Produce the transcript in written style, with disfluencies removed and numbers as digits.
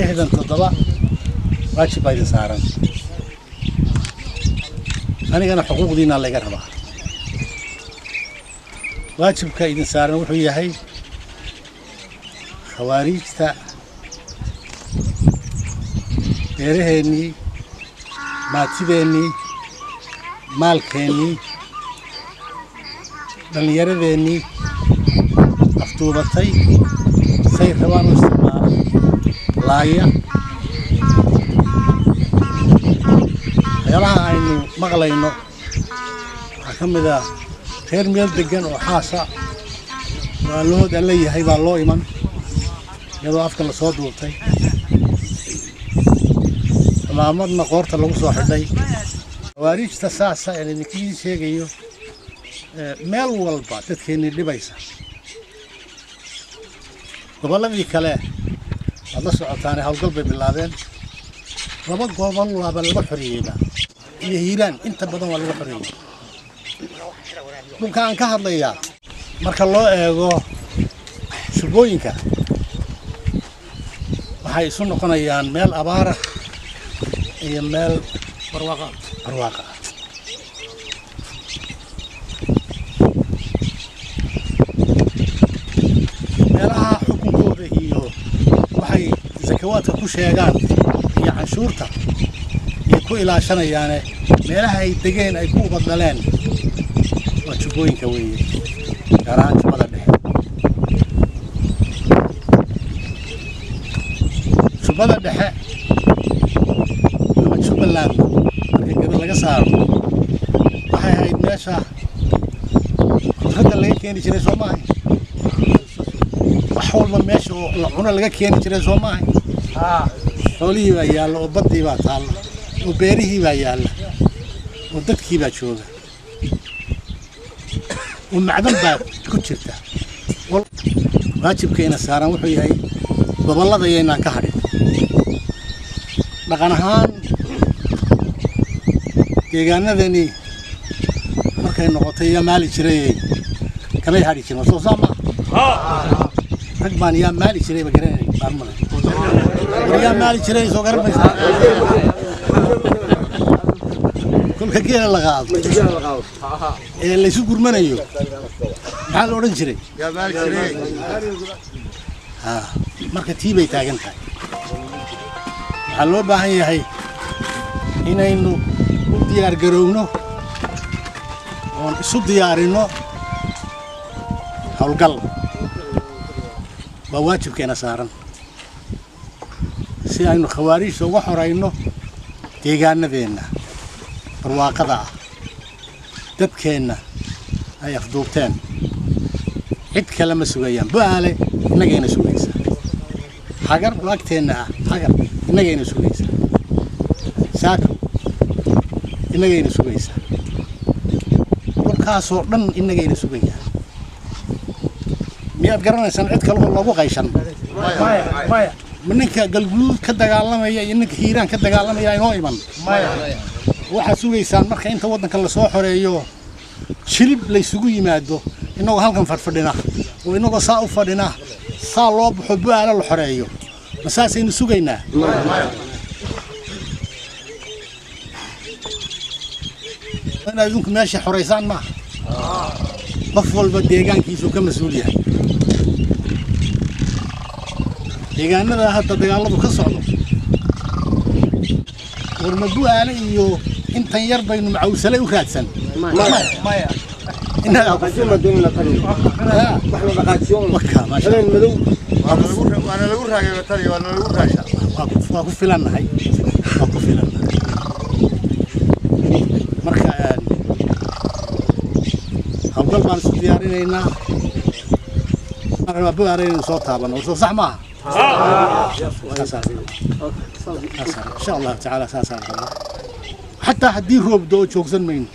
لحدا تضبع واجب بايد سارن أنا حقوق دينا الله يقربها واجب كايد سارن وحوي هي خواريج تا غيرهني ما تبيني مالكني دليردني أفتوبتي سير روان استعمال لايا يلا إنه مغلينه حكم ذا خير ميل دقن وحاسة والله دللي هاي بالله إيمان يلا أفكر الصوت وطي ما مرنا قرط لو صاح لي واريج تساسة يعني نكيد شيء جيو مال والبا تدخلني اللي بيسا قبل ذي كلاه هذا سعتاني هالقلب باللادين ربط قبل الله بالبحرية يهيلان أنت بدون والبحرية ممكن كهر ليا مرك الله إيجو شبوينك وحي سنة قنيان مال أبارة هي مال برواقة meelaha xukunkooda iyo waxay zakawaadka ku sheegaan iyo canshuurta ay ku ilaashanayaan meelaha ay degeen ay ku badleen waa jubooyinka weeye gaaraan jubada dhexe jubada dhexe ama Jubbaland marka gabadha laga saaro waxay ahayd meesha hadda laga keeni jiray Soomaaliya حول ما ماشي وعنا لقى كين ترى زوماي حولي وياله وبدي باتال وبيريه وياله ودتكي باتشوفه ومعدن بات كتشرته واجب كينا ساران وحي هي والله ضيينا كهري dhaqanahaan deegaanadani markay noqotay maali jiray kamay hari jirin soo saama رجبان يا مالي شري بقرين بارمنا يا مالي شري سو قرب كل كجيل لغاض اللي سو قرمنايو maxaa la oran jiray ya maalin jiray marka tiibay taagan tahay waxa loo baahan yahay inaynu u diyaar garowno oo isu diyaarino hawlgal واجب كنا سارن si aynu khawaariijta uga xoreyno deegaanadeena barwaaqada dadkeena ay afduubteen cid kale ma sugayaan baale inagayna sugaysa hagar waqteena hagar inagayna sugaysa saako inagayna sugaysa dhulkaas oo dhan inagayna sugaysa miyaad garanaysan cid kale oo lagu qayshan maya منك قلبلود كدجالنا يا إنك هيران كدجالنا يا نايمان واحد سوي إنسان مركي أنت ودنا كلا صاحر يو شرب ليسوي ماده إنه هالكم فرفدنا وإنه صاو فدنا صالب حبه على الحرية مساس إنه سوينا أنا أظنك ماشي حريصان ما بفضل بديجان كيسو كمسؤولية deegaanada hadda dagaaladu ka socdo warmadu aalayo intan yar baynu macawsalay u raadsan maya inaga qasuma doona tani waxna baqaasyoon waka ma sha Allah waana lagu raagay tani waana lagu raasha waa ku filanahay marka hawgal baan soo diyaarinaynaa marba baareyn soo taaban oo sax ma إن شاء الله تعالى ساسا حتى حدي روب دو جوكسن مين